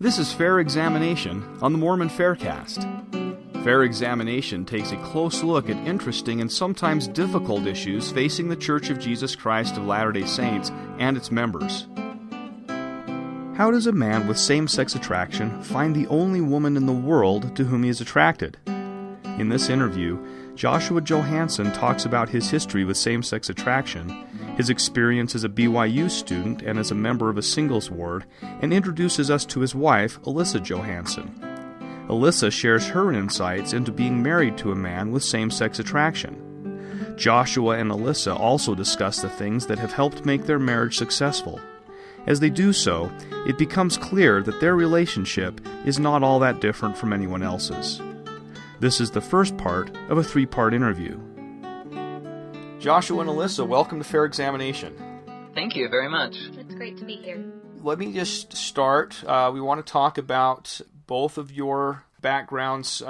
This is Fair Examination on the Mormon Faircast. Fair Examination takes a close look at interesting and sometimes difficult issues facing the Church of Jesus Christ of Latter-day Saints and its members. How does a man with same-sex attraction find the only woman in the world to whom he is attracted? In this interview, Alyssa Johanson talks about his history with same-sex attraction, his experience as a BYU student and as a member of a singles ward, and introduces us to his wife, Alyssa Johanson. Alyssa shares her insights into being married to a man with same-sex attraction. Joshua and Alyssa also discuss the things that have helped make their marriage successful. As they do so, it becomes clear that their relationship is not all that different from anyone else's. This is the first part of a three-part interview. Joshua and Alyssa, welcome to Fair Examination. Thank you very much. It's great to be here. Let me just start. We want to talk about both of your backgrounds.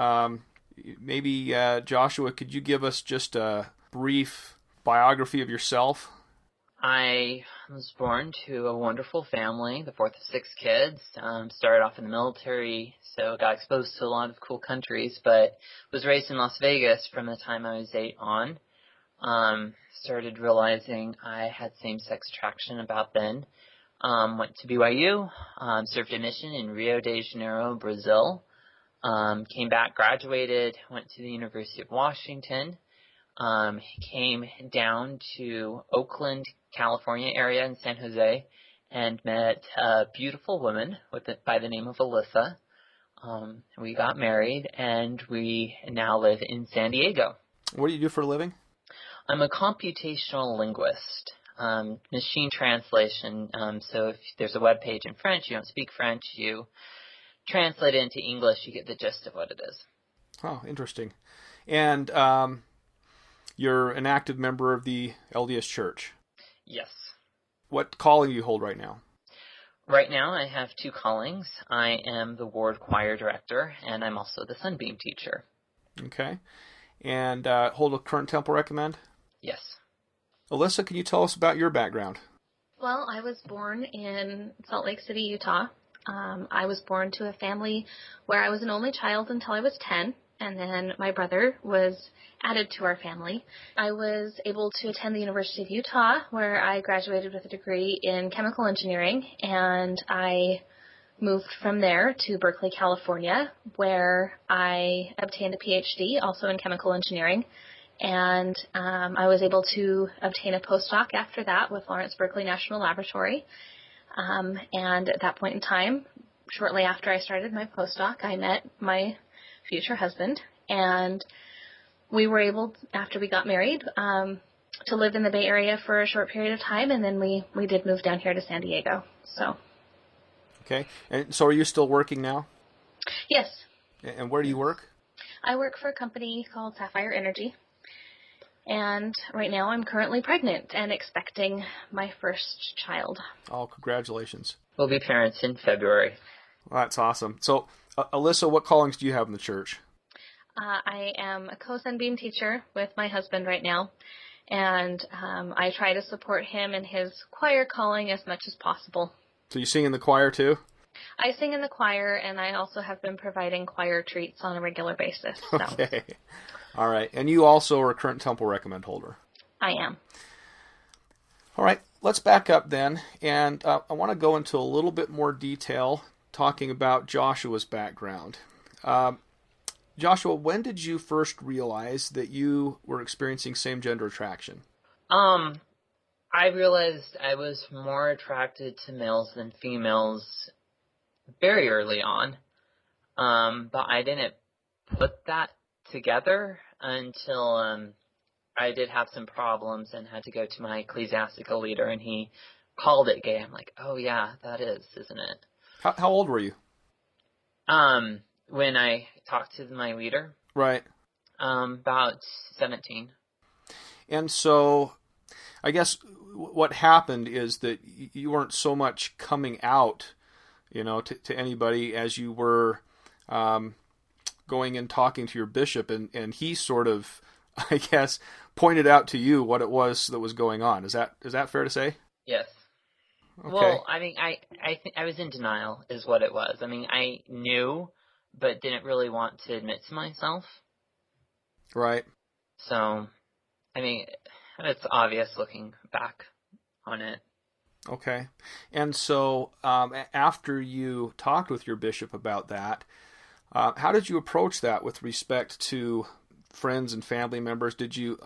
Maybe, Joshua, could you give us just a brief biography of yourself? I was born to a wonderful family, the fourth of six kids. Started off in the military, so got exposed to a lot of cool countries, but was raised in Las Vegas from the time I was 8 on. Started realizing I had same-sex attraction about then. Went to BYU, served a mission in Rio de Janeiro, Brazil. Came back, graduated, went to the University of Washington. Came down to Oakland, California area in San Jose, and met a beautiful woman by the name of Alyssa. We got married, and we now live in San Diego. What do you do for a living? I'm a computational linguist, machine translation. So if there's a web page in French, you don't speak French, you translate it into English, you get the gist of what it is. Oh, interesting. And you're an active member of the LDS Church. Yes. What calling do you hold right now? Right now I have 2 callings. I am the ward choir director, and I'm also the Sunbeam teacher. Okay. And hold a current temple recommend? Yes. Alyssa, can you tell us about your background? Well, I was born in Salt Lake City, Utah. I was born to a family where I was an only child until I was 10, and then my brother was added to our family. I was able to attend the University of Utah, where I graduated with a degree in chemical engineering, and I moved from there to Berkeley, California, where I obtained a PhD, also in chemical engineering. And I was able to obtain a postdoc after that with Lawrence Berkeley National Laboratory. And at that point in time, shortly after I started my postdoc, I met my future husband. And we were able, after we got married, to live in the Bay Area for a short period of time. And then we did move down here to San Diego. So. Okay. And so are you still working now? Yes. And where do you work? I work for a company called Sapphire Energy. And right now I'm currently pregnant and expecting my first child. Oh, congratulations. We'll be parents in February. Well, that's awesome. So, Alyssa, what callings do you have in the church? I am a co-Sunbeam teacher with my husband right now. And I try to support him in his choir calling as much as possible. So you sing in the choir too? I sing in the choir, and I also have been providing choir treats on a regular basis. So. Okay. All right. And you also are a current temple recommend holder? I am. All right. Let's back up then. And I want to go into a little bit more detail talking about Joshua's background. Joshua, when did you first realize that you were experiencing same-gender attraction? I realized I was more attracted to males than females very early on, but I didn't put that together until I did have some problems and had to go to my ecclesiastical leader, and he called it gay. I'm like, oh yeah, that is, isn't it? How old were you? When I talked to my leader. Right. About 17. And so I guess what happened is that you weren't so much coming out, to anybody as you were going and talking to your bishop, and he sort of, I guess, pointed out to you what it was that was going on. Is that fair to say? Yes. Okay. Well, I mean, I think I was in denial is what it was. I mean, I knew, but didn't really want to admit to myself. Right. So, I mean, it's obvious looking back on it. Okay. And so after you talked with your bishop about that, how did you approach that with respect to friends and family members? Did you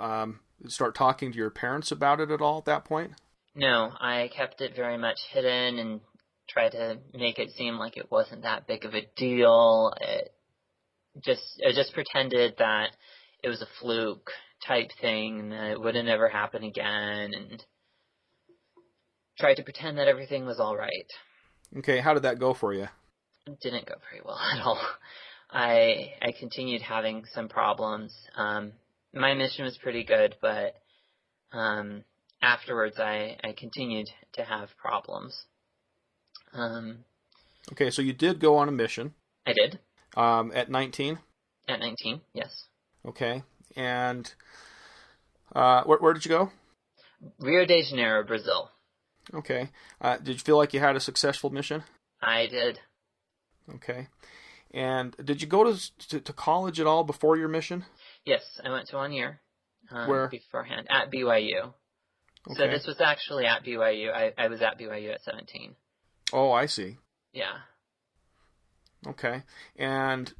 start talking to your parents about it at all at that point? No, I kept it very much hidden and tried to make it seem like it wasn't that big of a deal. I just pretended that it was a fluke type thing and that it would never happen again, and tried to pretend that everything was all right. Okay, how did that go for you? It didn't go very well at all. I continued having some problems. My mission was pretty good, but afterwards I continued to have problems. Okay, so you did go on a mission. I did. At 19? At 19, yes. Okay, and where did you go? Rio de Janeiro, Brazil. Okay. Did you feel like you had a successful mission? I did. Okay. And did you go to college at all before your mission? Yes, I went to 1 year Where? beforehand, at BYU. Okay. So this was actually at BYU. I was at BYU at 17. Oh, I see. Yeah. Okay. And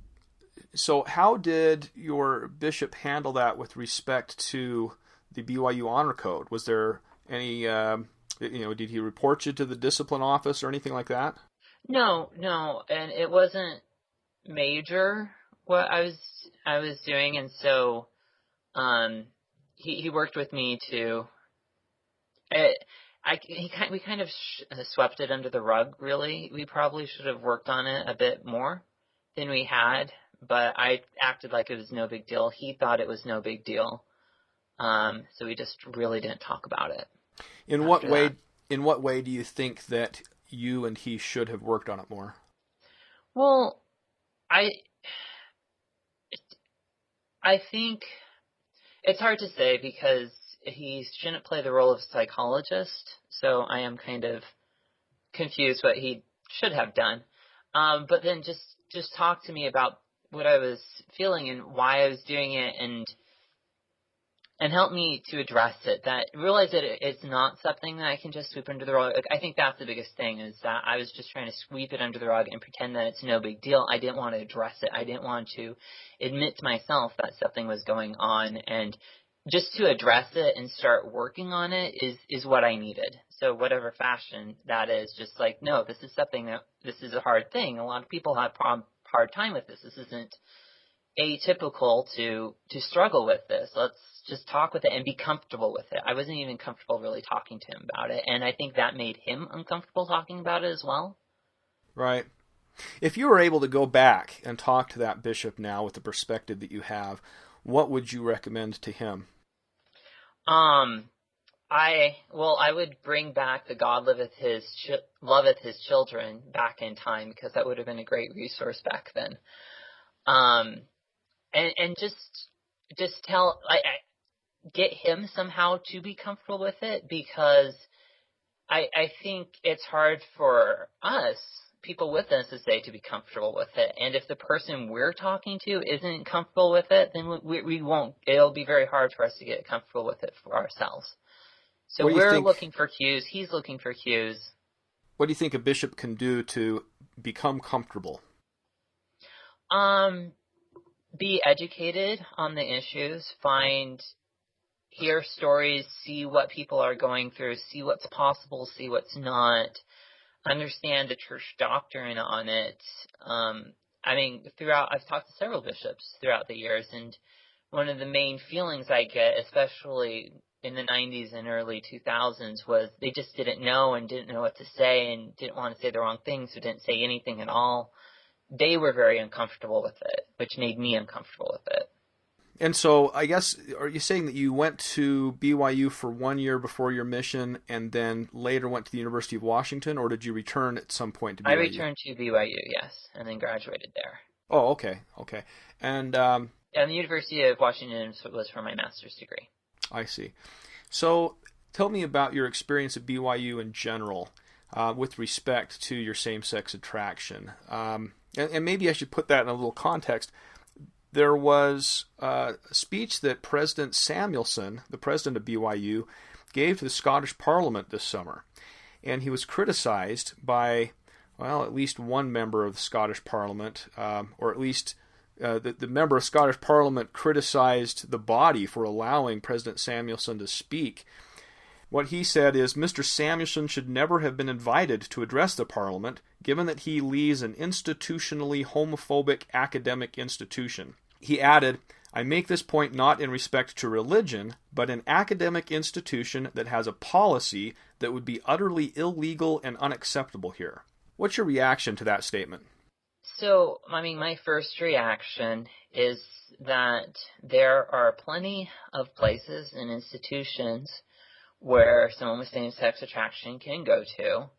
so how did your bishop handle that with respect to the BYU honor code? Was there any, did he report you to the discipline office or anything like that? No, and it wasn't major what I was doing, and so he worked with me to we kind of swept it under the rug, really. We probably should have worked on it a bit more than we had, but I acted like it was no big deal. He thought it was no big deal, so we just really didn't talk about it. In what way do you think that you and he should have worked on it more? Well, I think it's hard to say because he shouldn't play the role of psychologist, so I am kind of confused what he should have done. But then just talk to me about what I was feeling and why I was doing it, and help me to address it. That realize that it's not something that I can just sweep under the rug. Like, I think that's the biggest thing, is that I was just trying to sweep it under the rug and pretend that it's no big deal. I didn't want to address it. I didn't want to admit to myself that something was going on, and just to address it and start working on it is what I needed. So whatever fashion that is, just like, no, this is a hard thing. A lot of people have hard time with this. This isn't atypical to struggle with this. Let's just talk with it and be comfortable with it. I wasn't even comfortable really talking to him about it, and I think that made him uncomfortable talking about it as well. Right. If you were able to go back and talk to that bishop now with the perspective that you have, what would you recommend to him? I would bring back the God loveth his children back in time, because that would have been a great resource back then. And just get him somehow to be comfortable with it, because I think it's hard for us, people with us, to say to be comfortable with it. And if the person we're talking to isn't comfortable with it, then we won't. It'll be very hard for us to get comfortable with it for ourselves. So we're looking for cues. He's looking for cues. What do you think a bishop can do to become comfortable? Be educated on the issues. Hear stories, see what people are going through, see what's possible, see what's not. Understand the church doctrine on it. I've talked to several bishops throughout the years, and one of the main feelings I get, especially in the 90s and early 2000s, was they just didn't know and didn't know what to say and didn't want to say the wrong thing, so didn't say anything at all. They were very uncomfortable with it, which made me uncomfortable with it. And so, I guess, are you saying that you went to BYU for 1 year before your mission and then later went to the University of Washington, or did you return at some point to BYU? I returned to BYU, yes, and then graduated there. Oh, okay. And the University of Washington was for my master's degree. I see. So, tell me about your experience at BYU in general. with respect to your same-sex attraction. And maybe I should put that in a little context. There was a speech that President Samuelson, the president of BYU, gave to the Scottish Parliament this summer. And he was criticized by, well, at least one member of the Scottish Parliament, or at least the member of Scottish Parliament criticized the body for allowing President Samuelson to speak. What he said is, Mr. Samuelson should never have been invited to address the Parliament, given that he leads an institutionally homophobic academic institution. He added, I make this point not in respect to religion, but an academic institution that has a policy that would be utterly illegal and unacceptable here. What's your reaction to that statement? So, my first reaction is that there are plenty of places and institutions where someone with same-sex attraction can go to,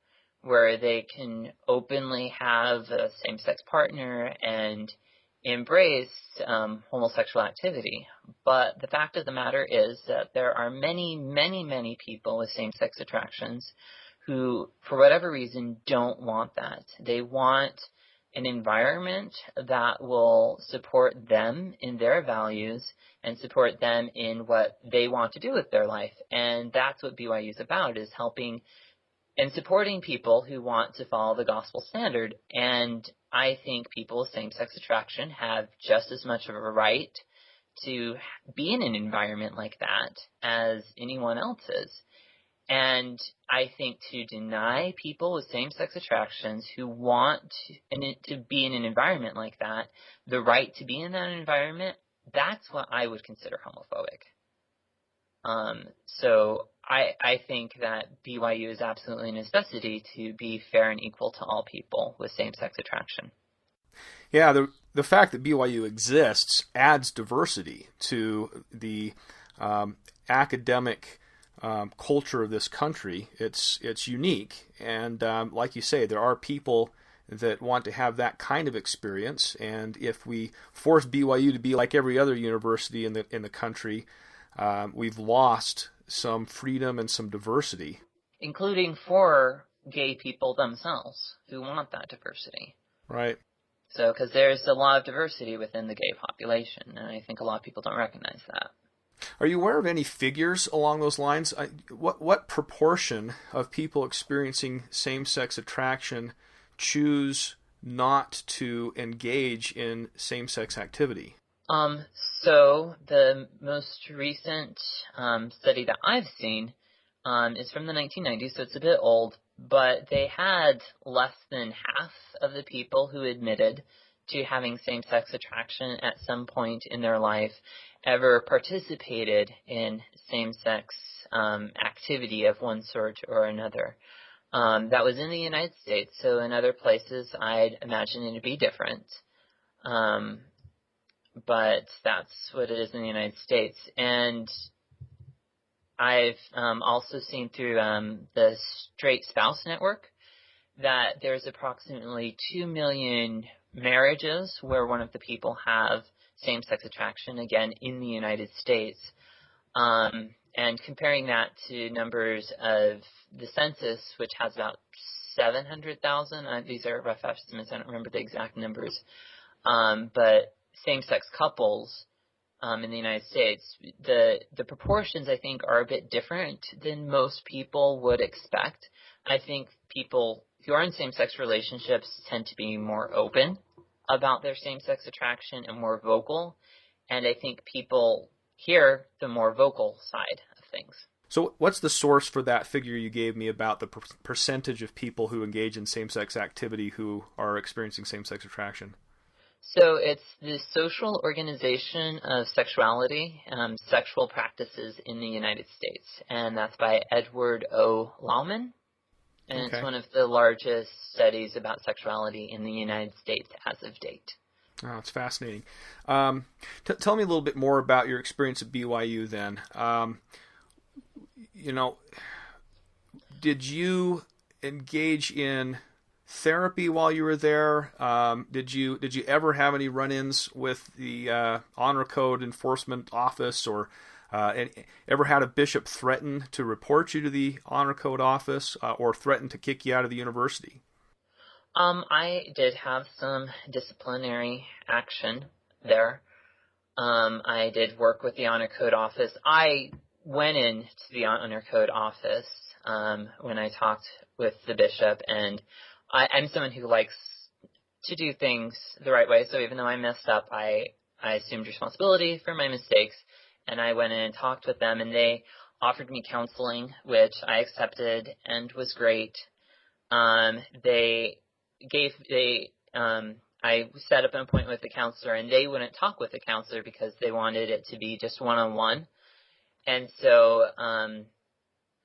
where they can openly have a same-sex partner and embrace homosexual activity. But the fact of the matter is that there are many, many, many people with same-sex attractions who, for whatever reason, don't want that. They want an environment that will support them in their values and support them in what they want to do with their life. And that's what BYU is about, is helping and supporting people who want to follow the gospel standard. And I think people with same-sex attraction have just as much of a right to be in an environment like that as anyone else is. And I think to deny people with same-sex attractions who want to be in an environment like that the right to be in that environment, that's what I would consider homophobic. So I think that BYU is absolutely a necessity to be fair and equal to all people with same-sex attraction. Yeah, the fact that BYU exists adds diversity to the academic culture of this country. It's unique, and like you say, there are people that want to have that kind of experience. And if we force BYU to be like every other university in the country, we've lost some freedom and some diversity, including for gay people themselves who want that diversity. Right. So, because there's a lot of diversity within the gay population, and I think a lot of people don't recognize that. Are you aware of any figures along those lines? What proportion of people experiencing same-sex attraction choose not to engage in same-sex activity? So the most recent study that I've seen is from the 1990s, so it's a bit old, but they had less than half of the people who admitted to having same-sex attraction at some point in their life ever participated in same-sex activity of one sort or another. That was in the United States, so in other places I'd imagine it to be different. But that's what it is in the United States. And I've also seen through the Straight Spouse Network that there's approximately 2 million marriages where one of the people have same-sex attraction, again, in the United States. And comparing that to numbers of the census, which has about 700,000, these are rough estimates, I don't remember the exact numbers, but same-sex couples in the United States, the proportions, I think, are a bit different than most people would expect. I think people who are in same-sex relationships tend to be more open about their same-sex attraction and more vocal, and I think people hear the more vocal side of things. So what's the source for that figure you gave me about the percentage of people who engage in same-sex activity who are experiencing same-sex attraction? So it's the Social Organization of Sexuality, Sexual Practices in the United States, and that's by Edward O. Lauman, and okay. It's one of the largest studies about sexuality in the United States as of date. Oh, it's fascinating. Tell me a little bit more about your experience at BYU then. Did you engage in therapy while you were there? Did you ever have any run-ins with the Honor Code Enforcement Office, or And ever had a bishop threaten to report you to the honor code office or threaten to kick you out of the university? I did have some disciplinary action there. I did work with the honor code office. I went into the honor code office when I talked with the bishop, and I'm someone who likes to do things the right way. So even though I messed up, I assumed responsibility for my mistakes, and I went in and talked with them, and they offered me counseling, which I accepted and was great. I set up an appointment with the counselor, and they wouldn't talk with the counselor because they wanted it to be just one-on-one. And so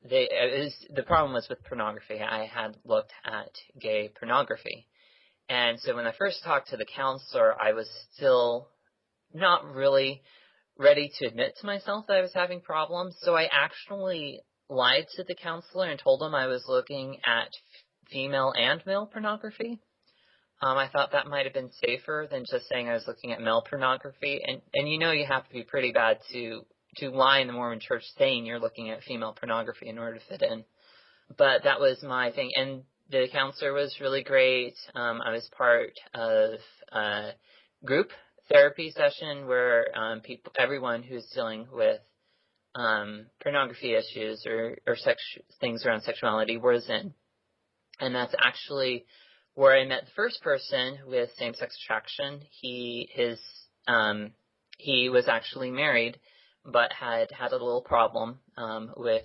the problem was with pornography. I had looked at gay pornography. And so when I first talked to the counselor, I was still not really ready to admit to myself that I was having problems. So I actually lied to the counselor and told him I was looking at female and male pornography. I thought that might have been safer than just saying I was looking at male pornography. And you know you have to be pretty bad to lie in the Mormon church saying you're looking at female pornography in order to fit in. But that was my thing. And the counselor was really great. I was part of a group therapy session where everyone who's dealing with pornography issues or things around sexuality was in. And that's actually where I met the first person with same-sex attraction. He was actually married, but had a little problem with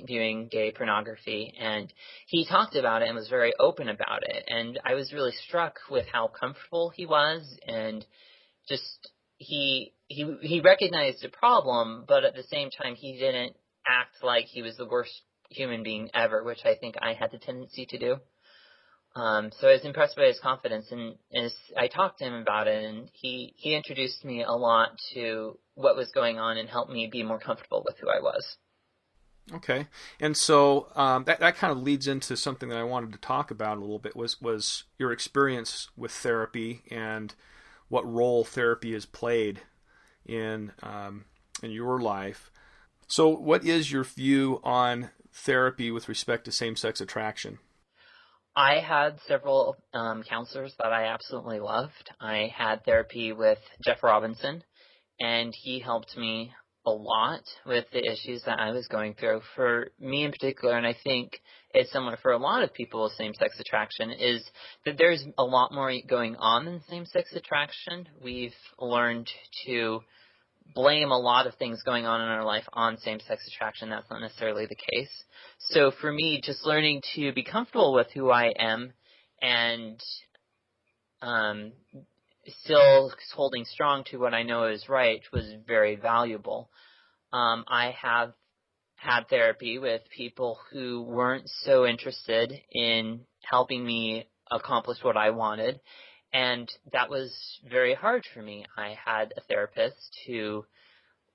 viewing gay pornography, and he talked about it and was very open about it. And I was really struck with how comfortable he was, and just he recognized the problem, but at the same time he didn't act like he was the worst human being ever, which I think I had the tendency to do. So I was impressed by his confidence, and as I talked to him about it, and he introduced me a lot to what was going on and helped me be more comfortable with who I was. Okay, and so that kind of leads into something that I wanted to talk about a little bit was your experience with therapy and what role therapy has played in your life. So what is your view on therapy with respect to same-sex attraction? I had several counselors that I absolutely loved. I had therapy with Jeff Robinson, and he helped me a lot with the issues that I was going through. For me in particular, and I think it's similar for a lot of people with same-sex attraction, is that there's a lot more going on than same-sex attraction. We've learned to blame a lot of things going on in our life on same-sex attraction. That's not necessarily the case. So for me, just learning to be comfortable with who I am and still holding strong to what I know is right was very valuable. I have had therapy with people who weren't so interested in helping me accomplish what I wanted, and that was very hard for me. I had a therapist who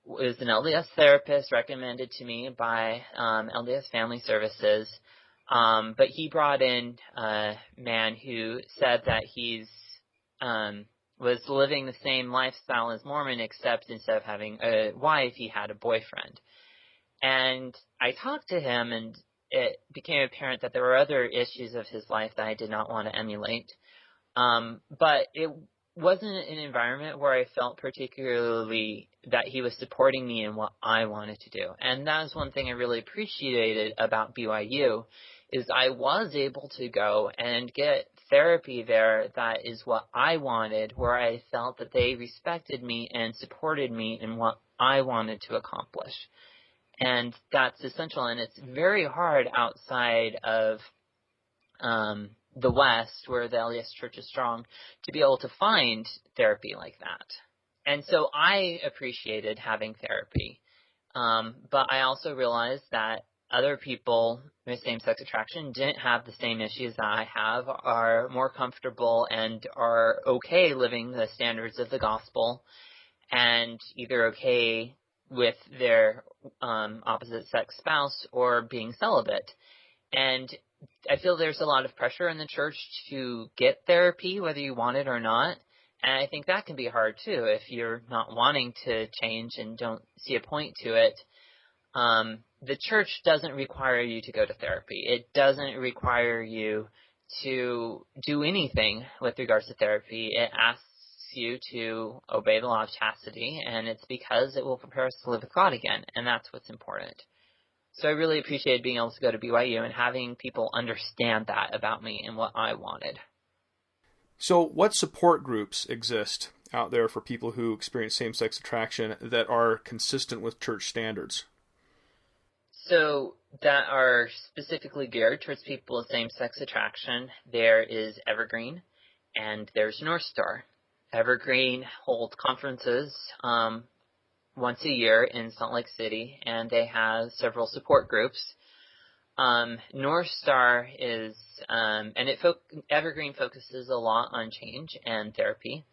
was an LDS therapist recommended to me by LDS Family Services, but he brought in a man who said that he's was living the same lifestyle as Mormon, except instead of having a wife, he had a boyfriend. And I talked to him, and it became apparent that there were other issues of his life that I did not want to emulate. But it wasn't an environment where I felt particularly that he was supporting me in what I wanted to do. And that was one thing I really appreciated about BYU, is I was able to go and get therapy there that is what I wanted, where I felt that they respected me and supported me in what I wanted to accomplish. And that's essential, and it's very hard outside of the West, where the LDS Church is strong, to be able to find therapy like that. And so I appreciated having therapy. But I also realized that other people with same-sex attraction didn't have the same issues that I have, are more comfortable and are okay living the standards of the gospel, and either okay with their opposite-sex spouse or being celibate. And I feel there's a lot of pressure in the church to get therapy, whether you want it or not. And I think that can be hard too if you're not wanting to change and don't see a point to it. The church doesn't require you to go to therapy. It doesn't require you to do anything with regards to therapy. It asks you to obey the law of chastity, and it's because it will prepare us to live with God again, and that's what's important. So I really appreciated being able to go to BYU and having people understand that about me and what I wanted. So what support groups exist out there for people who experience same-sex attraction that are consistent with church standards? So that are specifically geared towards people with same-sex attraction. There is Evergreen, and there's North Star. Evergreen holds conferences once a year in Salt Lake City, and they have several support groups. North Star is, Evergreen focuses a lot on change and therapy.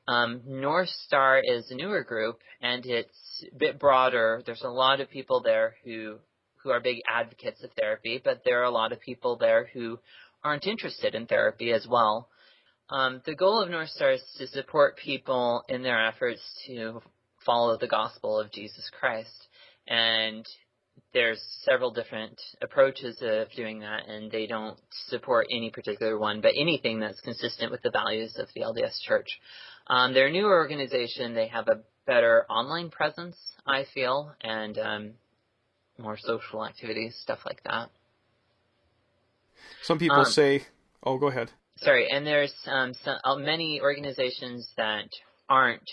North Star is a newer group, and it's a bit broader. There's a lot of people there who are big advocates of therapy, but there are a lot of people there who aren't interested in therapy as well. The goal of North Star is to support people in their efforts to follow the gospel of Jesus Christ. And there's several different approaches of doing that, and they don't support any particular one, but anything that's consistent with the values of the LDS Church. They're a newer organization. They have a better online presence, I feel, and more social activities, stuff like that. Some people say, oh, go ahead. Sorry, and there's many organizations that aren't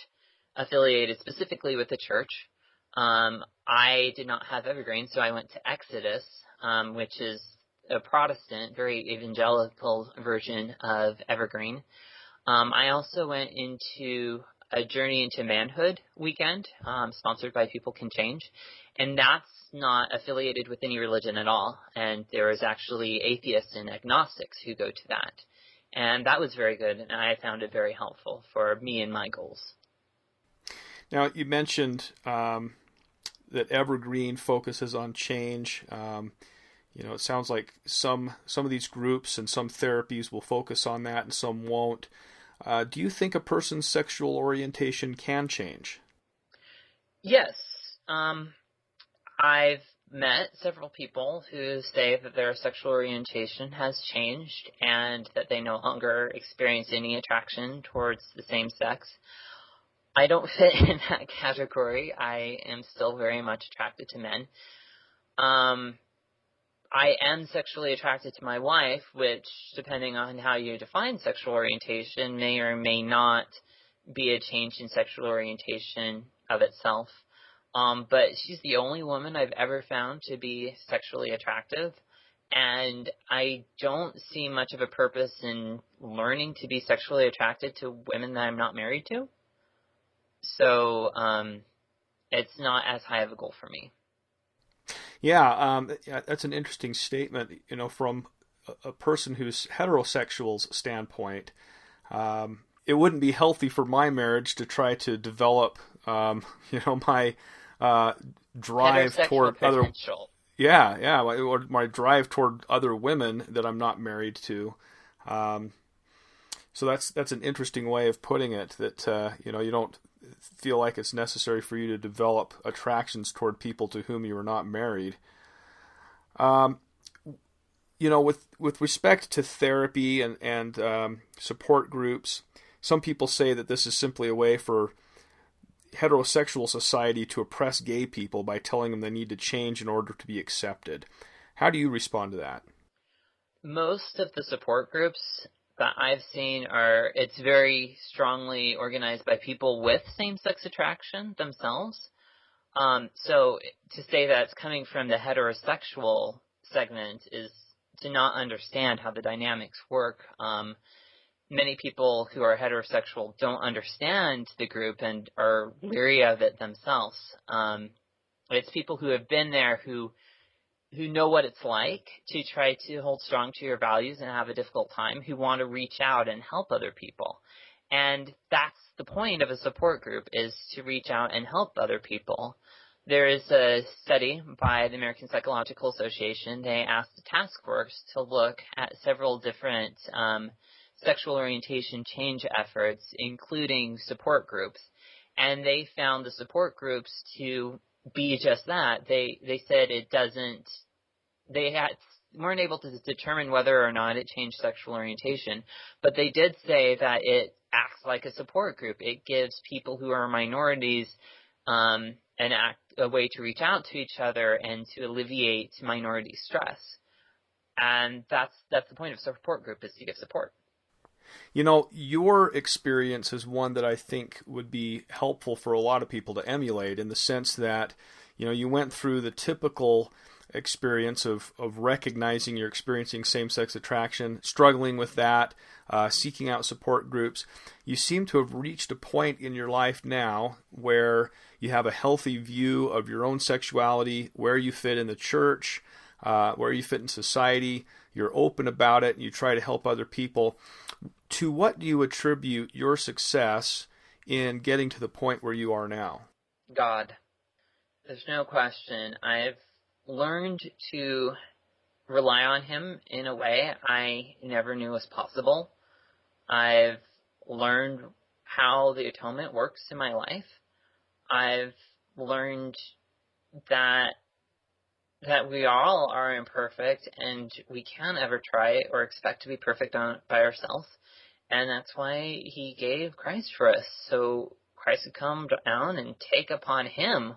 affiliated specifically with the church. I did not have Evergreen, so I went to Exodus, which is a Protestant, very evangelical version of Evergreen. I also went into a Journey into Manhood weekend, sponsored by People Can Change, and that's not affiliated with any religion at all. And there is actually atheists and agnostics who go to that. And that was very good, and I found it very helpful for me and my goals. Now, you mentioned that Evergreen focuses on change. It sounds like some of these groups and some therapies will focus on that and some won't. Do you think a person's sexual orientation can change? Yes. I've met several people who say that their sexual orientation has changed and that they no longer experience any attraction towards the same sex. I don't fit in that category. I am still very much attracted to men. I am sexually attracted to my wife, which, depending on how you define sexual orientation, may or may not be a change in sexual orientation of itself. But she's the only woman I've ever found to be sexually attractive, and I don't see much of a purpose in learning to be sexually attracted to women that I'm not married to. So it's not as high of a goal for me. Yeah, that's an interesting statement. From a person who's heterosexual's standpoint, it wouldn't be healthy for my marriage to try to develop, my drive toward potential. or my drive toward other women that I'm not married to. So that's an interesting way of putting it. That you don't feel like it's necessary for you to develop attractions toward people to whom you are not married. With respect to therapy and support groups, some people say that this is simply a way for heterosexual society to oppress gay people by telling them they need to change in order to be accepted. How do you respond to that? Most of the support groups that I've seen it's very strongly organized by people with same-sex attraction themselves. So to say that it's coming from the heterosexual segment is to not understand how the dynamics work. Many people who are heterosexual don't understand the group and are leery of it themselves. It's people who have been there who know what it's like to try to hold strong to your values and have a difficult time, who want to reach out and help other people. And that's the point of a support group, is to reach out and help other people. There is a study by the American Psychological Association. They asked the task force to look at several different sexual orientation change efforts, including support groups. And they found the support groups to be just that. They said weren't able to determine whether or not it changed sexual orientation, but they did say that it acts like a support group. It gives people who are minorities a way to reach out to each other and to alleviate minority stress. And that's the point of a support group, is to give support. You know, your experience is one that I think would be helpful for a lot of people to emulate, in the sense that, you know, you went through the typical experience of recognizing you're experiencing same-sex attraction, struggling with that, seeking out support groups. You seem to have reached a point in your life now where you have a healthy view of your own sexuality, where you fit in the church, where you fit in society. You're open about it, and you try to help other people. To what do you attribute your success in getting to the point where you are now? God. There's no question. I've learned to rely on him in a way I never knew was possible. I've learned how the atonement works in my life. I've learned that we all are imperfect, and we can't ever try or expect to be perfect by ourselves. And that's why he gave Christ for us, so Christ would come down and take upon him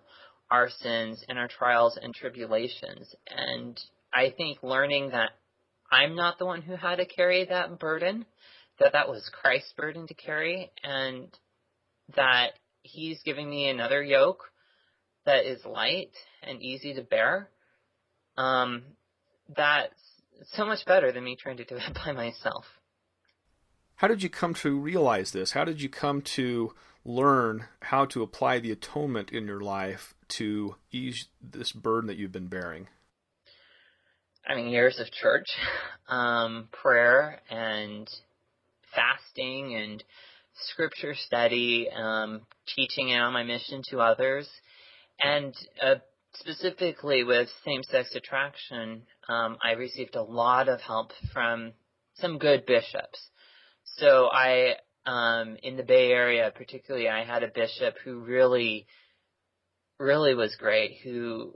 our sins and our trials and tribulations. And I think learning that I'm not the one who had to carry that burden, that was Christ's burden to carry, and that he's giving me another yoke that is light and easy to bear, that's so much better than me trying to do it by myself. How did you come to realize this? How did you come to learn how to apply the atonement in your life to ease this burden that you've been bearing? I mean, years of church, prayer and fasting and scripture study, teaching out my mission to others, and specifically with same-sex attraction, I received a lot of help from some good bishops. So in the Bay Area particularly, I had a bishop who really, really was great, who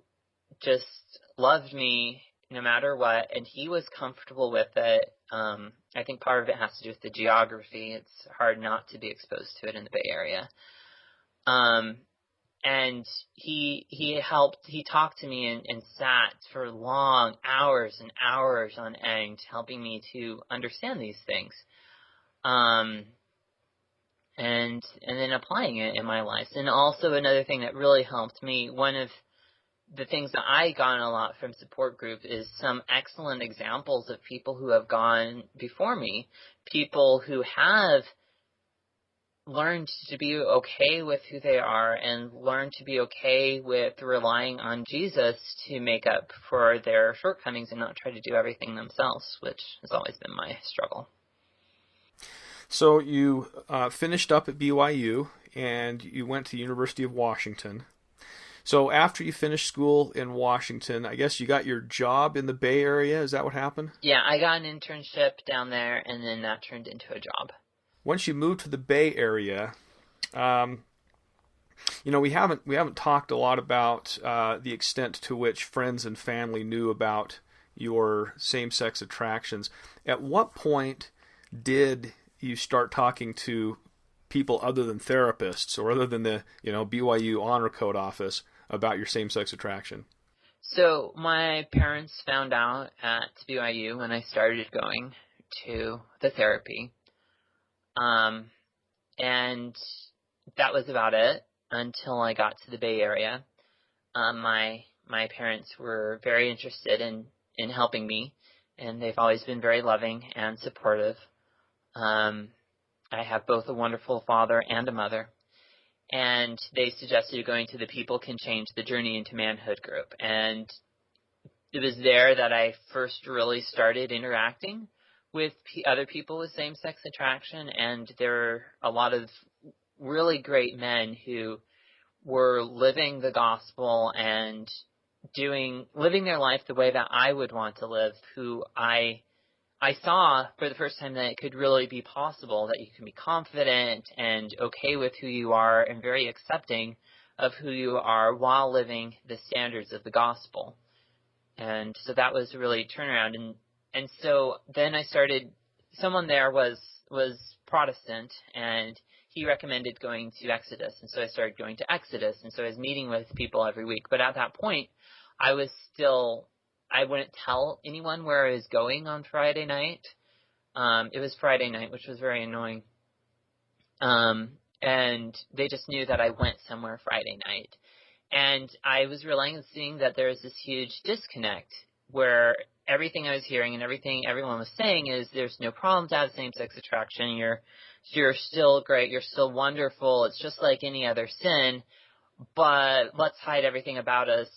just loved me no matter what, and he was comfortable with it. I think part of it has to do with the geography. It's hard not to be exposed to it in the Bay Area. And he talked to me and sat for long hours and hours on end, helping me to understand these things. And then applying it in my life. And also another thing that really helped me, one of the things that I got a lot from support group is some excellent examples of people who have gone before me, people who have learned to be okay with who they are and learned to be okay with relying on Jesus to make up for their shortcomings and not try to do everything themselves, which has always been my struggle. So you finished up at BYU, and you went to the University of Washington. So after you finished school in Washington, I guess you got your job in the Bay Area. Is that what happened? Yeah, I got an internship down there, and then that turned into a job. Once you moved to the Bay Area, we haven't talked a lot about the extent to which friends and family knew about your same-sex attractions. At what point did you start talking to people other than therapists or other than the BYU Honor Code office about your same-sex attraction? So my parents found out at BYU when I started going to the therapy. And that was about it until I got to the Bay Area. My parents were very interested in helping me, and they've always been very loving and supportive. I have both a wonderful father and a mother, and they suggested going to the People Can Change the Journey into Manhood group. And it was there that I first really started interacting with other people with same-sex attraction, and there were a lot of really great men who were living the gospel and living their life the way that I would want to live, who I I saw for the first time that it could really be possible, that you can be confident and okay with who you are and very accepting of who you are while living the standards of the gospel. And so that was really a turnaround. And so then I started, someone there was Protestant, and he recommended going to Exodus. And so I started going to Exodus. And so I was meeting with people every week. But at that point, I wouldn't tell anyone where I was going on Friday night. It was Friday night, which was very annoying. And they just knew that I went somewhere Friday night. And I was realizing that there was this huge disconnect where everything I was hearing and everything everyone was saying is there's no problem to have same-sex attraction. You're still great. You're still wonderful. It's just like any other sin. But let's hide everything about us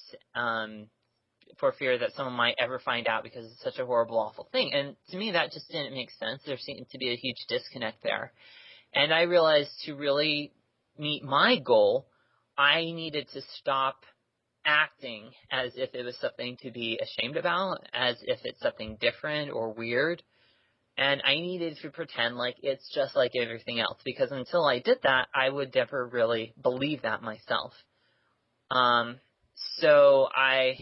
for fear that someone might ever find out because it's such a horrible, awful thing. And to me, that just didn't make sense. There seemed to be a huge disconnect there. And I realized to really meet my goal, I needed to stop acting as if it was something to be ashamed about, as if it's something different or weird. And I needed to pretend like it's just like everything else, because until I did that, I would never really believe that myself. So I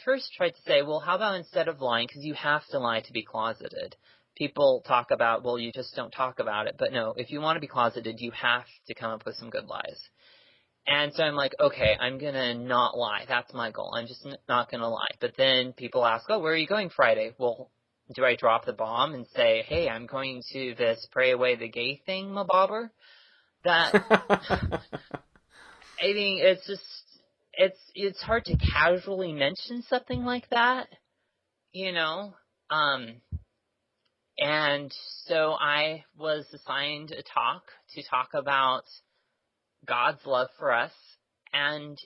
first tried to say, well, how about instead of lying, because you have to lie to be closeted. People talk about, well, you just don't talk about it. But no, if you want to be closeted, you have to come up with some good lies. And so I'm like, okay, I'm going to not lie. That's my goal. I'm just not going to lie. But then people ask, oh, where are you going Friday? Well, do I drop the bomb and say, hey, I'm going to this pray away the gay thing, my bobber? That, I mean, it's just, it's hard to casually mention something like that, you know? And so I was assigned a talk to talk about God's love for us, and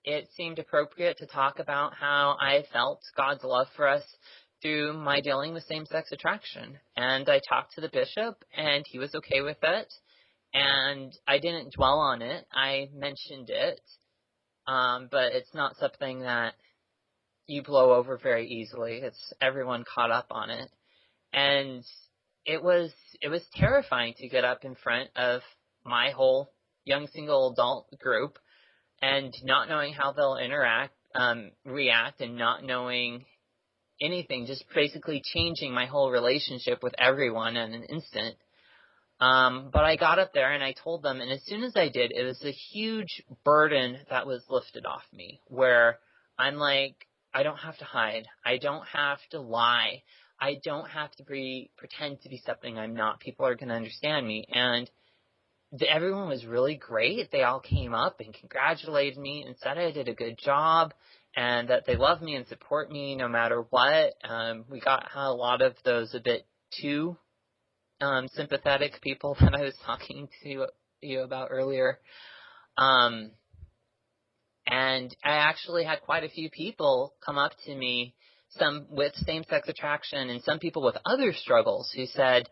it seemed appropriate to talk about how I felt God's love for us through my dealing with same-sex attraction. And I talked to the bishop, and he was okay with it, and I didn't dwell on it. I mentioned it, but it's not something that you blow over very easily. It's everyone caught up on it. And it was terrifying to get up in front of my whole young single adult group and not knowing how they'll react, and not knowing anything, just basically changing my whole relationship with everyone in an instant. But I got up there and I told them, and as soon as I did, it was a huge burden that was lifted off me, where I'm like, I don't have to hide. I don't have to lie. I don't have to pretend to be something I'm not. People are going to understand me. And everyone was really great. They all came up and congratulated me and said I did a good job and that they love me and support me no matter what. We got a lot of those a bit too sympathetic people that I was talking to you about earlier. And I actually had quite a few people come up to me, some with same-sex attraction and some people with other struggles, who said,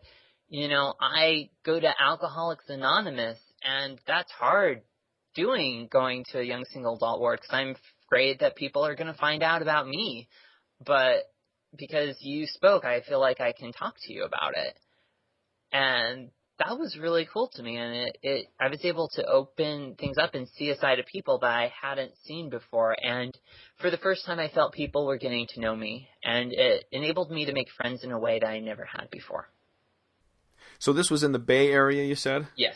you know, I go to Alcoholics Anonymous, and that's hard going to a young single adult ward because I'm afraid that people are going to find out about me. But because you spoke, I feel like I can talk to you about it. And that was really cool to me, and I was able to open things up and see a side of people that I hadn't seen before. And for the first time, I felt people were getting to know me, and it enabled me to make friends in a way that I never had before. So this was in the Bay Area, you said? Yes.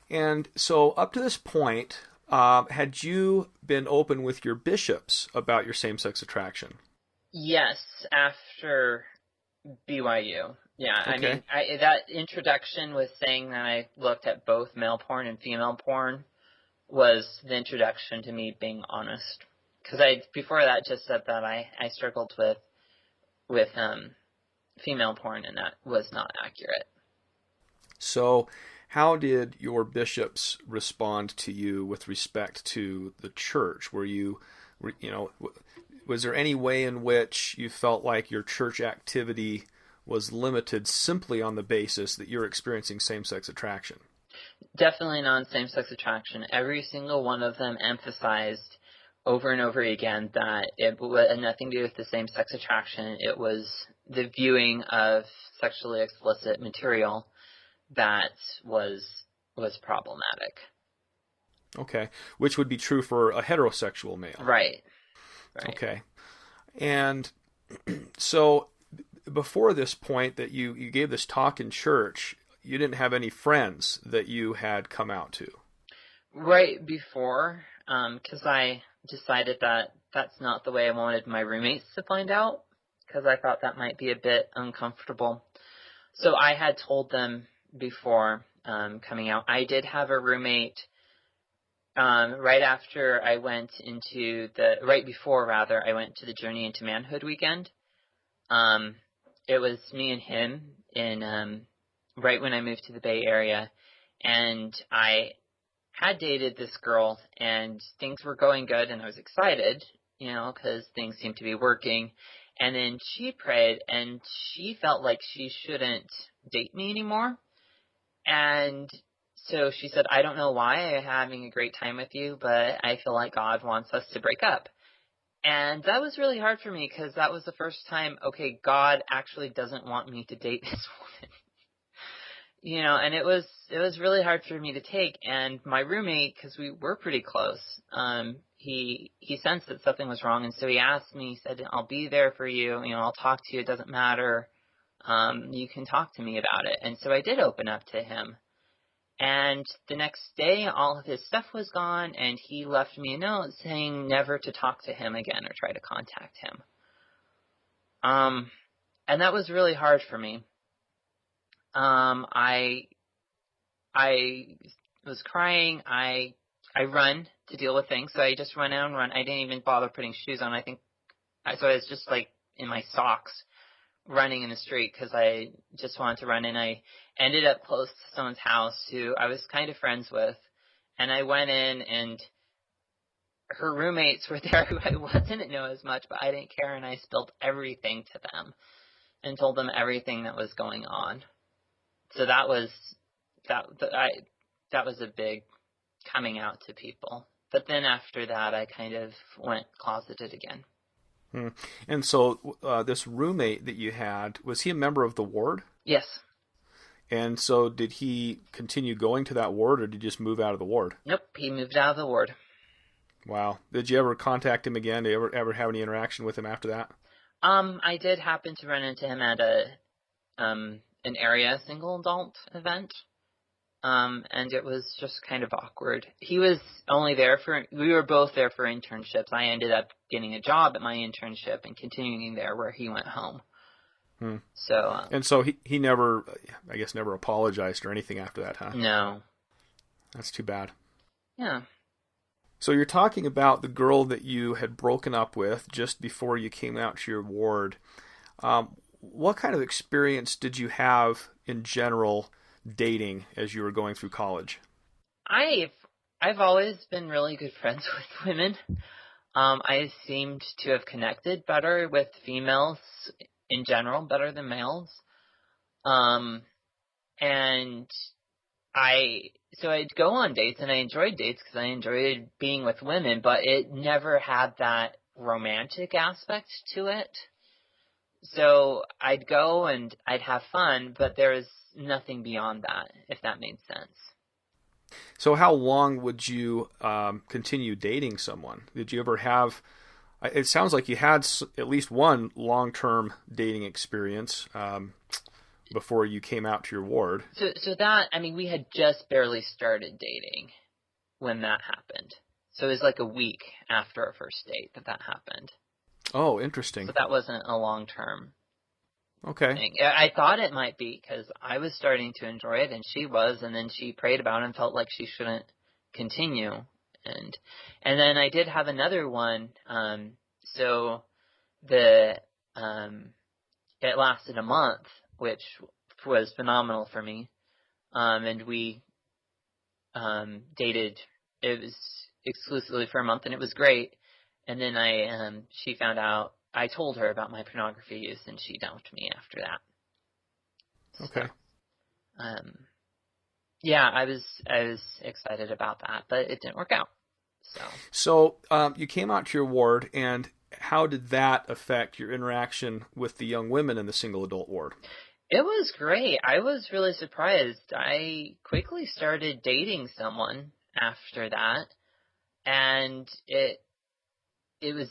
And so up to this point, had you been open with your bishops about your same-sex attraction? Yes, after BYU. Yeah, okay. I mean, that introduction was saying that I looked at both male porn and female porn was the introduction to me being honest. Because before that just said that I struggled with female porn, and that was not accurate. So how did your bishops respond to you with respect to the church? Was there any way in which you felt like your church activity was limited simply on the basis that you're experiencing same-sex attraction? Definitely not same-sex attraction. Every single one of them emphasized over and over again that it had nothing to do with the same-sex attraction. It was the viewing of sexually explicit material that was problematic. Okay. Which would be true for a heterosexual male. Right. Okay. And so before this point that you gave this talk in church, you didn't have any friends that you had come out to. Right before, because I decided that that's not the way I wanted my roommates to find out, because I thought that might be a bit uncomfortable. So I had told them before coming out. I did have a roommate right before I went to the Journey into Manhood weekend. It was me and him in right when I moved to the Bay Area, and I had dated this girl, and things were going good, and I was excited, because things seemed to be working. And then she prayed, and she felt like she shouldn't date me anymore. And so she said, I don't know why I'm having a great time with you, but I feel like God wants us to break up. And that was really hard for me, because that was the first time, okay, God actually doesn't want me to date this woman. And it was really hard for me to take. And my roommate, because we were pretty close, he sensed that something was wrong. And so he asked me, he said, I'll be there for you. I'll talk to you. It doesn't matter. You can talk to me about it. And so I did open up to him. And the next day, all of his stuff was gone, and he left me a note saying never to talk to him again or try to contact him. And that was really hard for me. I was crying. I run to deal with things, so I just run out and run. I didn't even bother putting shoes on. So I was just like in my socks running in the street because I just wanted to run, and I ended up close to someone's house who I was kind of friends with, and I went in, and her roommates were there who I didn't know as much, but I didn't care, and I spilled everything to them and told them everything that was going on. So that was a big coming out to people. But then after that, I kind of went closeted again. And so this roommate that you had, was he a member of the ward? Yes. And so did he continue going to that ward, or did he just move out of the ward? Nope, he moved out of the ward. Wow. Did you ever contact him again? Did you ever have any interaction with him after that? I did happen to run into him at an area single adult event. And it was just kind of awkward. He was only we were both there for internships. I ended up getting a job at my internship and continuing there where he went home. So. And so he never apologized or anything after that, huh? No. That's too bad. Yeah. So you're talking about the girl that you had broken up with just before you came out to your ward. What kind of experience did you have in general dating as you were going through college? I've always been really good friends with women. I seemed to have connected better with females in general, better than males. And so I'd go on dates, and I enjoyed dates because I enjoyed being with women, but it never had that romantic aspect to it. So I'd go and I'd have fun, but there was nothing beyond that, if that made sense. So how long would you continue dating someone? Did you ever have, it sounds like you had at least one long-term dating experience before you came out to your ward. So that, we had just barely started dating when that happened. So it was like a week after our first date that happened. Oh, interesting. So that wasn't a long-term thing. I thought it might be because I was starting to enjoy it and she was, and then she prayed about it and felt like she shouldn't continue. And then I did have another one. So it lasted a month, which was phenomenal for me. And we dated. It was exclusively for a month, and it was great. And then she found out, I told her about my pornography use, and she dumped me after that. Okay. So, yeah, I was excited about that, but it didn't work out. So you came out to your ward, and how did that affect your interaction with the young women in the single adult ward? It was great. I was really surprised. I quickly started dating someone after that, and it was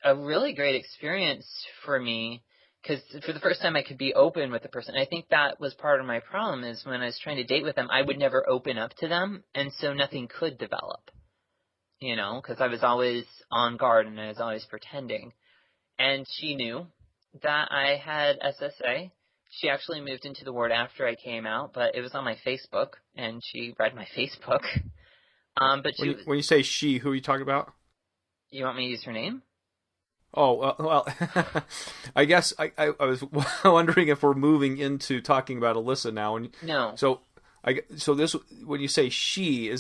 a really great experience for me because for the first time I could be open with the person. I think that was part of my problem is when I was trying to date with them, I would never open up to them, and so nothing could develop, because I was always on guard and I was always pretending. And she knew that I had SSA. She actually moved into the ward after I came out, but it was on my Facebook, and she read my Facebook. But when you say she, who are you talking about? You want me to use her name? Oh, well, I guess I was wondering if we're moving into talking about Alyssa now. No. So this, when you say she,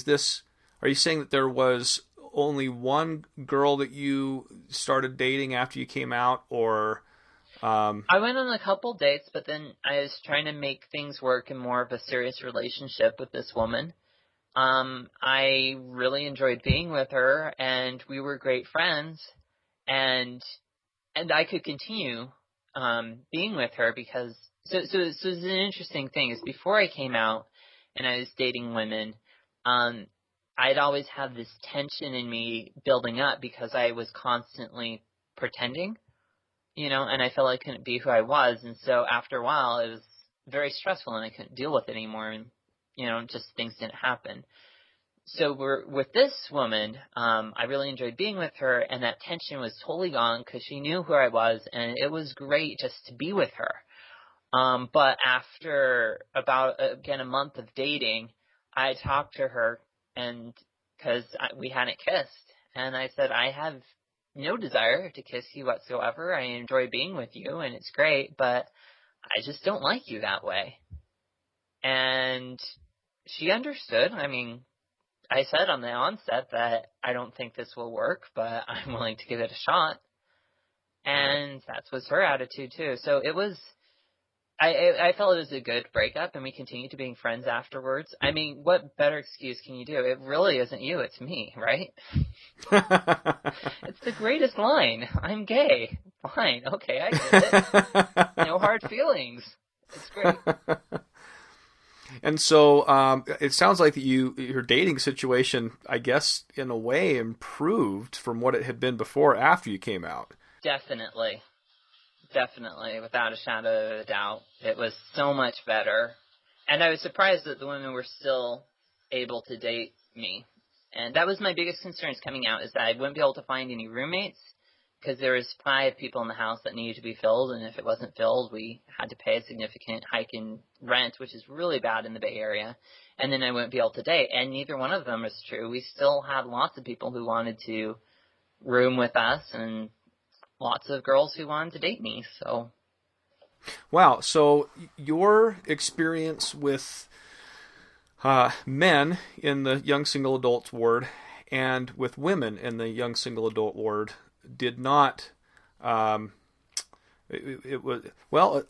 are you saying that there was only one girl that you started dating after you came out, or? I went on a couple dates, but then I was trying to make things work in more of a serious relationship with this woman. I really enjoyed being with her, and we were great friends, and I could continue being with her because it's an interesting thing is before I came out and I was dating women, I'd always have this tension in me building up because I was constantly pretending, and I felt like I couldn't be who I was, and so after a while it was very stressful and I couldn't deal with it anymore, and just things didn't happen. So with this woman, I really enjoyed being with her, and that tension was totally gone because she knew who I was, and it was great just to be with her. But after about, again, a month of dating, I talked to her, and because we hadn't kissed, and I said, I have no desire to kiss you whatsoever. I enjoy being with you, and it's great, but I just don't like you that way. And she understood. I mean, I said on the onset that I don't think this will work, but I'm willing to give it a shot. And that was her attitude too. So it was, I felt it was a good breakup, and we continued to being friends afterwards. I mean, what better excuse can you do? It really isn't you, it's me, right? It's the greatest line. I'm gay. Fine, okay, I get it. No hard feelings. It's great. And so it sounds like that your dating situation, I guess, in a way, improved from what it had been before after you came out. Definitely, without a shadow of a doubt. It was so much better. And I was surprised that the women were still able to date me. And that was my biggest concerns coming out, is that I wouldn't be able to find any roommates, because there was 5 people in the house that needed to be filled, and if it wasn't filled, we had to pay a significant hike in rent, which is really bad in the Bay Area, and then I wouldn't be able to date, and neither one of them is true. We still had lots of people who wanted to room with us, and lots of girls who wanted to date me, so. Wow, so your experience with men in the young single adult ward and with women in the young single adult ward did not, it was, well,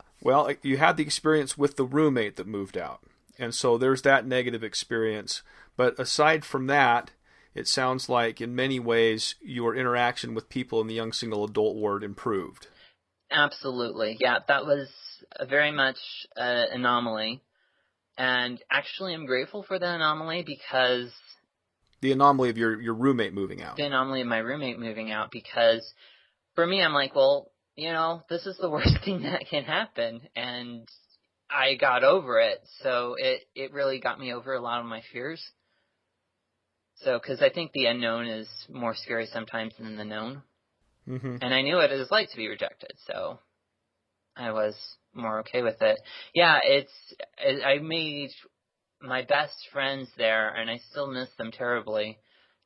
you had the experience with the roommate that moved out. And so there's that negative experience. But aside from that, it sounds like in many ways your interaction with people in the young single adult ward improved. Absolutely. Yeah, that was very much an anomaly. And actually I'm grateful for the anomaly because... The anomaly of your roommate moving out. The anomaly of my roommate moving out, because for me, I'm like, well, this is the worst thing that can happen. And I got over it. So it really got me over a lot of my fears. So, because I think the unknown is more scary sometimes than the known. Mm-hmm. And I knew what it was like to be rejected. So I was more okay with it. Yeah, I made my best friends there, and I still miss them terribly,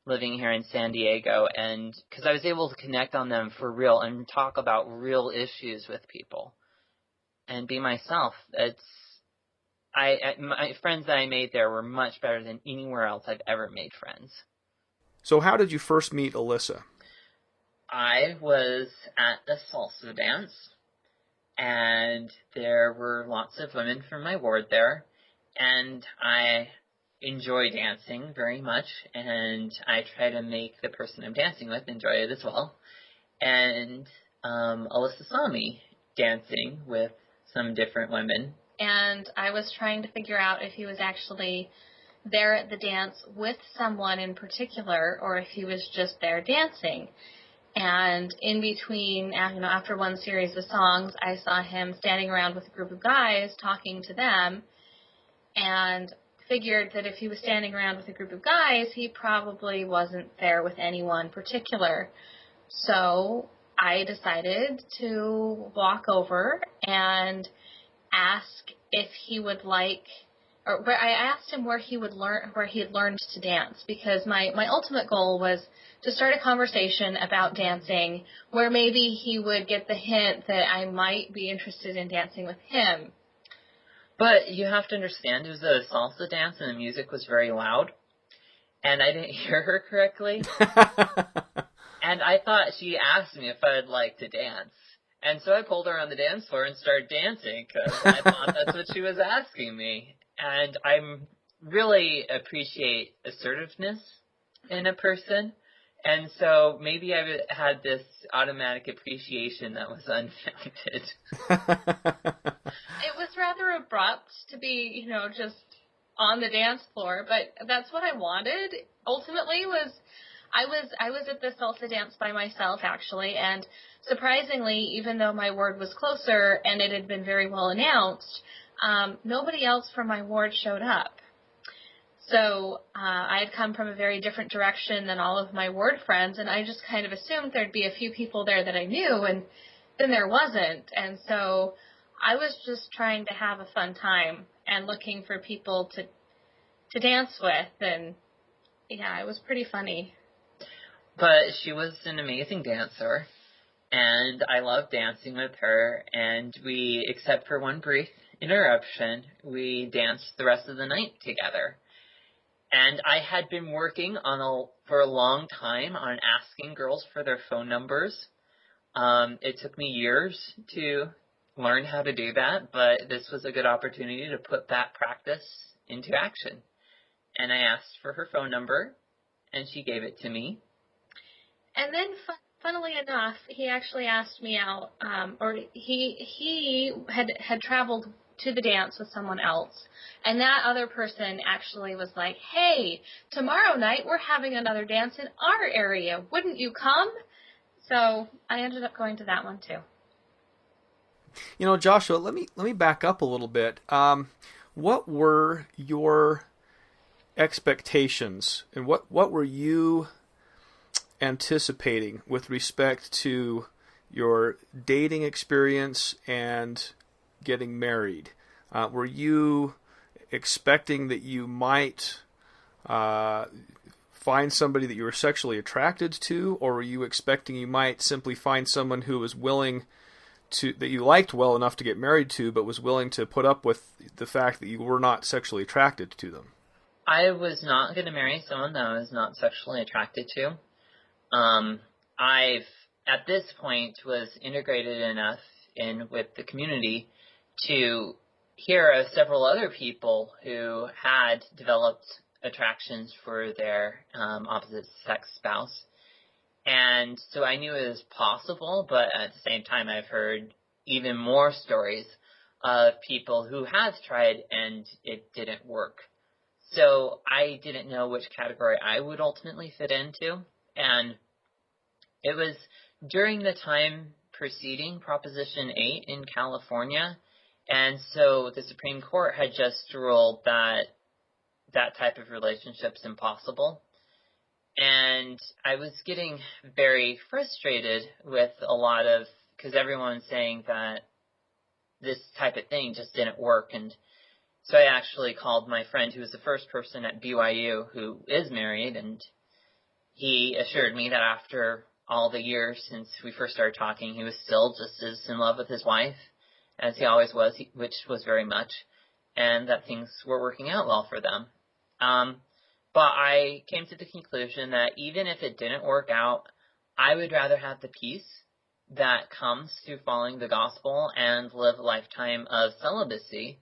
living here in San Diego, and because I was able to connect on them for real and talk about real issues with people and be myself. My friends that I made there were much better than anywhere else I've ever made friends. So how did you first meet Alyssa? I was at a salsa dance, and there were lots of women from my ward there. And I enjoy dancing very much, and I try to make the person I'm dancing with enjoy it as well. and Alyssa saw me dancing with some different women. And I was trying to figure out if he was actually there at the dance with someone in particular, or if he was just there dancing. And in between, after one series of songs, I saw him standing around with a group of guys talking to them, and figured that if he was standing around with a group of guys, he probably wasn't there with anyone particular. So I decided to walk over and ask if he would like, or I asked him where he had learned to dance, because my ultimate goal was to start a conversation about dancing where maybe he would get the hint that I might be interested in dancing with him. But you have to understand, it was a salsa dance and the music was very loud, and I didn't hear her correctly. And I thought she asked me if I'd like to dance. And so I pulled her on the dance floor and started dancing, because I thought that's what she was asking me. And I really appreciate assertiveness in a person. And so maybe I had this automatic appreciation that was unfounded. It was rather abrupt to be, just on the dance floor, but that's what I wanted. Ultimately, I was at the salsa dance by myself, actually, and surprisingly, even though my ward was closer and it had been very well announced, nobody else from my ward showed up. So I had come from a very different direction than all of my ward friends, and I just kind of assumed there'd be a few people there that I knew, and then there wasn't. And so I was just trying to have a fun time and looking for people to dance with, and yeah, it was pretty funny. But she was an amazing dancer, and I loved dancing with her, and we, except for one brief interruption, we danced the rest of the night together. And I had been working for a long time on asking girls for their phone numbers. It took me years to learn how to do that, but this was a good opportunity to put that practice into action. And I asked for her phone number, and she gave it to me. And then, funnily enough, he actually asked me out, or he had traveled to the dance with someone else, and that other person actually was like, hey, tomorrow night we're having another dance in our area. Wouldn't you come? So I ended up going to that one too. Joshua, let me back up a little bit. What were your expectations, and what were you anticipating with respect to your dating experience and getting married? Were you expecting that you might find somebody that you were sexually attracted to, or were you expecting you might simply find someone who was willing to, that you liked well enough to get married to, but was willing to put up with the fact that you were not sexually attracted to them? I was not going to marry someone that I was not sexually attracted to. I've, at this point, was integrated enough in with the community to hear of several other people who had developed attractions for their opposite sex spouse. And so I knew it was possible, but at the same time I've heard even more stories of people who have tried and it didn't work. So I didn't know which category I would ultimately fit into. And it was during the time preceding Proposition 8 in California. And so the Supreme Court had just ruled that that type of relationship's impossible. And I was getting very frustrated with a lot of, because everyone's saying that this type of thing just didn't work. And so I actually called my friend who was the first person at BYU who is married, and he assured me that after all the years since we first started talking, he was still just as in love with his wife as he always was, which was very much, and that things were working out well for them. But I came to the conclusion that even if it didn't work out, I would rather have the peace that comes through following the gospel and live a lifetime of celibacy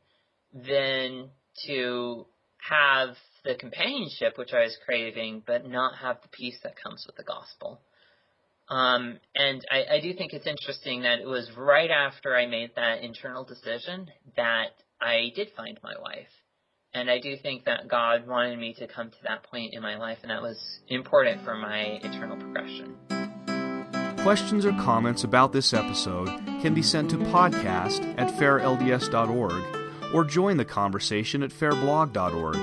than to have the companionship which I was craving, but not have the peace that comes with the gospel. And I do think it's interesting that it was right after I made that internal decision that I did find my wife. And I do think that God wanted me to come to that point in my life, and that was important for my eternal progression. Questions or comments about this episode can be sent to podcast@fairlds.org or join the conversation at fairblog.org.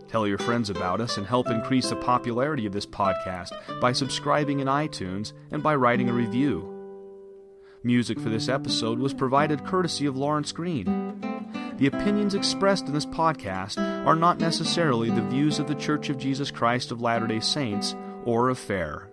Tell your friends about us and help increase the popularity of this podcast by subscribing in iTunes and by writing a review. Music for this episode was provided courtesy of Lawrence Green. The opinions expressed in this podcast are not necessarily the views of the Church of Jesus Christ of Latter-day Saints or of FAIR.